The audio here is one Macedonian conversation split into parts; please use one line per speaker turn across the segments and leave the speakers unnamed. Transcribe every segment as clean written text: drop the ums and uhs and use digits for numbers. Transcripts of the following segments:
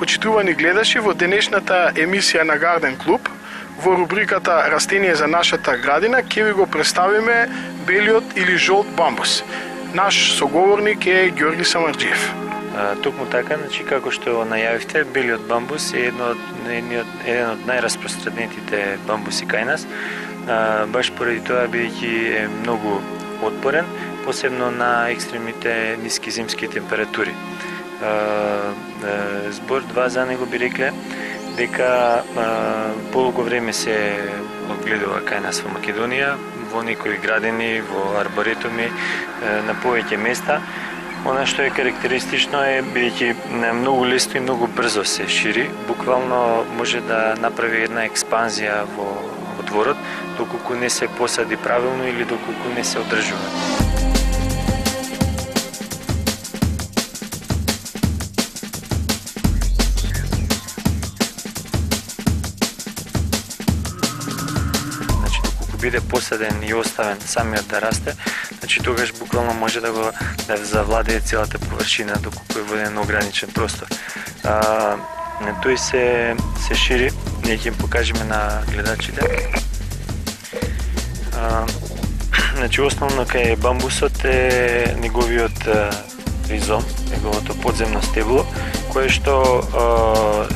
Почитувани гледачи, во денешната емисија на Гарден Клуб, во рубриката Растение за нашата градина, ќе ви го представиме белиот или жолт бамбус. Наш соговорник е Георги Самарджиев.
Токму така, значи како што најавивте, белиот бамбус е еден од најраспространетите бамбуси кај нас. Баш поради тоа, бидејќи е многу отпорен, посебно на екстремните ниски зимски температури. Збор два за него би рекле дека подолго време се одгледува кај нас во Македонија, во некои градини, во арборетуми, на повеќе места. Она што е карактеристично е бидејќи многу лесно и многу брзо се шири, буквално може да направи една експанзија во дворот, доколку не се посади правилно или доколку не се одржува. Биде посаден и оставен самиот да расте, значи тогаш буквално може да завладее целата површина доколку е во еден ограничен простор. Тој се шири, ние ќе им покажеме на гледачите. Значи основно кај бамбусот е неговиот ризом, неговото подземно стебло, кое што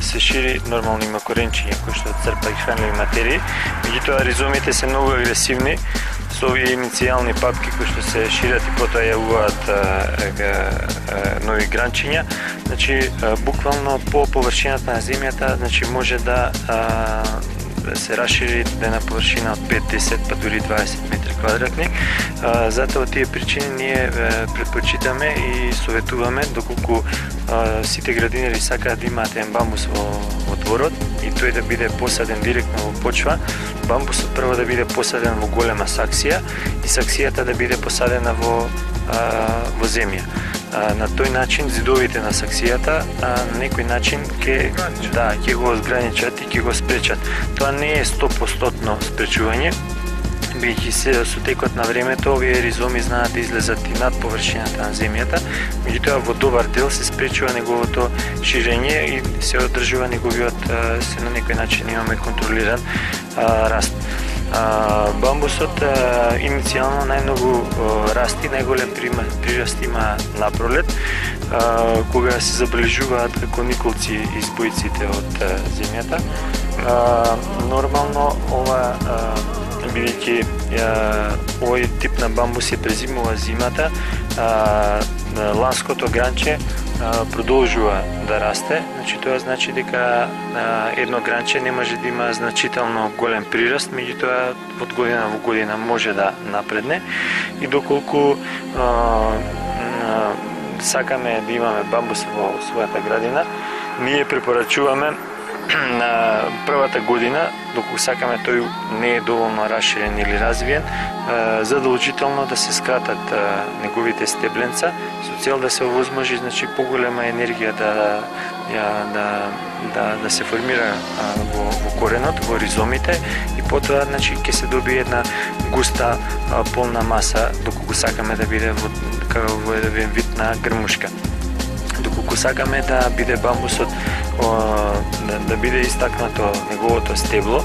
се шири, нормално има коренчиња кои што црпа и хранливи материи, меѓутоа ризомите се многу агресивни со овие иницијални папки кои што се шират и потоа јавуваат нови гранчиња. Значи буквално по површината на земјата, значи може да се расшири на површина од 5-10 па дури 20 метри квадратни. Затоа од тие причини ние предпочитаме и советуваме, доколку сите градинери сакаат да имаат еден бамбус во дворот и тој да биде посаден директно во почва, бамбусот прво да биде посаден во голема саксија и саксијата да биде посадена во земја. На тој начин зидовите на саксијата на некој начин ќе го одграничат и ќе го спречат. Тоа не е 100% спречување, бидејќи со текот на времето овие ризоми знаат да излезат и над површината на земјата, меѓутоа во добар дел се спречува неговото ширење и се одржува неговиот, се на некој начин имаме контролиран раст. Бамбусот иницијално најмногу расти, најголем прираст има напролет, кога се забележуваат како николци избојците од земјата. Нормално ова, бидејќи овој тип на бамбус се презимува зимата, ланското гранче продолжува да расте, значи тоа значи дека едно гранче не може да има значително голем прираст, меѓутоа од година во година може да напредне и доколку сакаме да имаме бамбус во својата градина, ние препорачуваме на првата година, доколку сакаме тој не е доволно расширен или развиен, задолжително да се скратат неговите стебленца со цел да се овозможи, значи, поголема енергија да се формира во коренот, во ризомите и потоа, значи, ќе се добие една густа полна маса, доколку сакаме да биде во еден вид на грмушка. Доколку сакаме да биде бамбусот, да биде истакнато неговото стебло,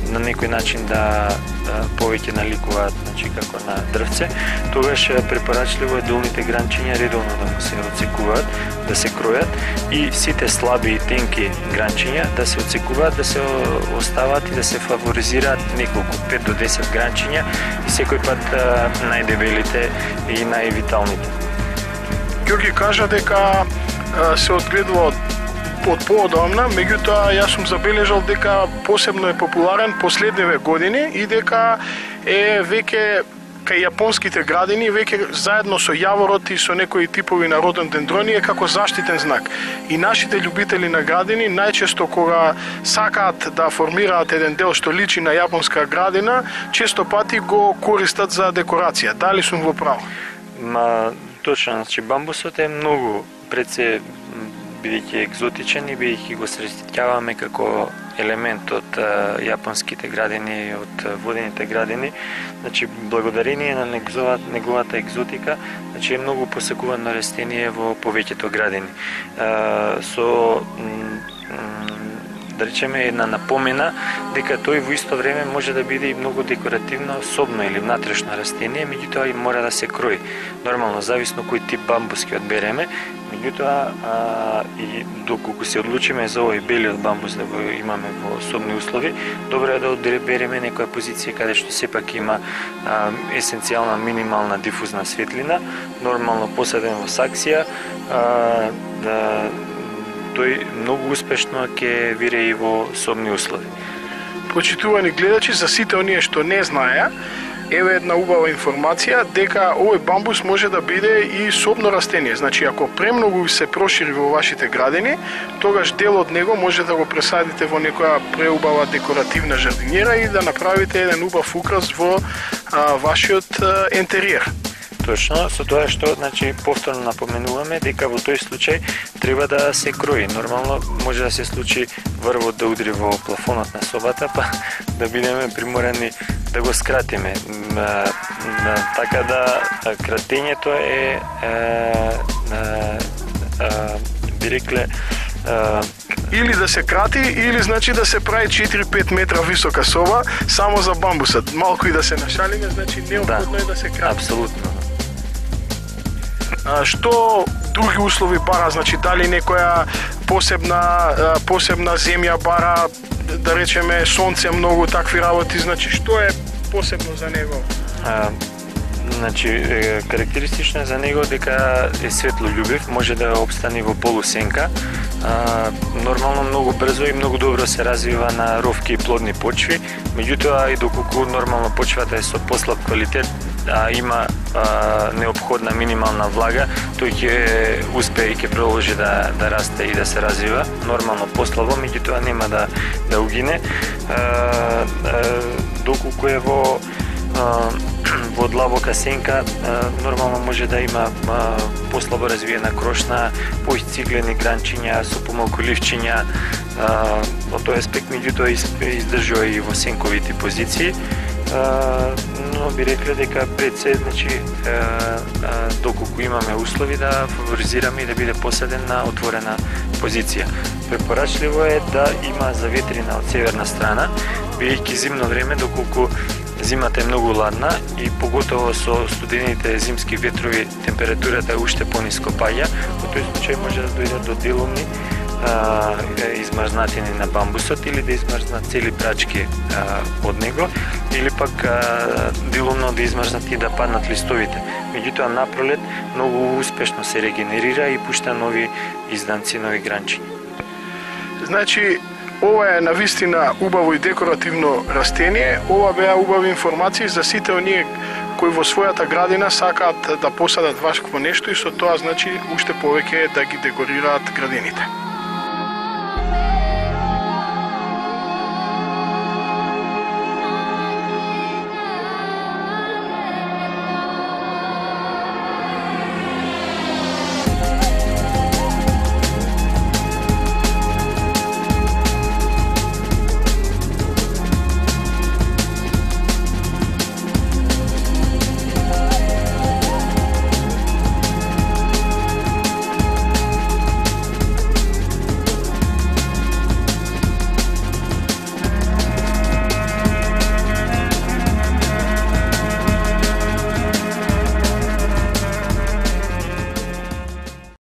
на некој начин да повеќе наликуваат, значи, како на дрвце, тогаш препорачливо е долните гранчиња редовно да му се отсекуваат, да се кројат и сите слаби и тенки гранчиња да се отсекуваат, да се остават и да се фаворизираат неколку 5 до 10 гранчиња и секој пат најдебелите и највиталните.
Георги кажа дека се одгледува од поодамна, меѓутоа јас сум забележал дека посебно е популарен последниве години и дека е веќе кај јапонските градини, веќе заедно со јаворот и со некои типови на рододендрони е како заштитен знак. И нашите љубители на градини најчесто кога сакаат да формираат еден дел што личи на јапонска градина, често пати го користат за декорација. Дали сум во право?
Точно, значи бамбусот е многу пред се бидејќи екзотичен и бидејќи го сретќаваме како елемент од јапонските градини, од водените градини. Значи, благодарение на неговата екзотика, значи е многу посакувано растение во повеќето градини. Со да речеме една напомена дека тој во исто време може да биде и многу декоративно, особно или внатрешно растение, меѓутоа и мора да се крои. Нормално, зависно кој тип бамбус ќе одбереме, меѓутоа и доколку се одлучиме за овој белиот бамбус да го имаме во особени услови, добро е да одбереме некоја позиција каде што сепак има есенцијална минимална дифузна светлина, нормално посаден во саксија, тој многу успешно ќе вире и во собни услови.
Почитувани гледачи, за сите оние што не знаеа, еве една убава информација дека овој бамбус може да биде и собно растение. Значи, ако премногу се прошири во вашите градини, тогаш дел од него може да го пресадите во некоја преубава декоративна жардинјера и да направите еден убав украс во вашиот ентериер.
Точно, со тоа што, значи, повторно напоменуваме дека во тој случај треба да се крои. Нормално може да се случи врвот да удри во плафонот на собата, па да бидеме приморани да го скратиме. Така да кратењето би рекле
или да се крати, или значи да се прави 4-5 метра висока соба само за бамбусот. Малку и да се нашалиме, значи неопходно е да се крати.
Апсолутно.
Што други услови бара, значи дали некоја посебна земја бара, да речеме сонце многу, такви работи, значи што е посебно за него?
Значи, карактеристично за него дека е светлолюбив, може да обстане во полусенка. Нормално многу брзо и многу добро се развива на ровки и плодни почви, меѓутоа и доколку нормално почвата е со послаб квалитет, има неопходна минимална влага, тој ќе успее и ќе продолжи да расте и да се развива нормално послабо, меѓутоа нема да угине. Доколку е во длабока сенка, нормално може да има послабо развиена крошна, поисциглени гранчиња со помалку ливчиња. Во тој аспект, меѓутоа издржува и во сенковите позиции. Но би рекле дека пред се, значи, доколку имаме услови да фаворизираме и да биде посаден на отворена позиција. Препорачливо е да има заветрина од северна страна, бидејќи зимно време, доколку зимата е многу ладна и поготово со студените зимски ветрови температурата е уште пониско паѓа, во тој случај може да дојде до делумни измрзнатини на бамбусот или да измрзнат цели прачки од него, или пак делумно да измрзнат и да паднат листовите. Меѓутоа напролет многу успешно се регенерира и пушта нови изданци, нови гранчиња.
Значи, ова е навистина убаво и декоративно растение. Ова беа убави информации за сите оние кои во својата градина сакаат да посадат вакво нешто и со тоа, значи, уште повеќе да ги декорираат градините.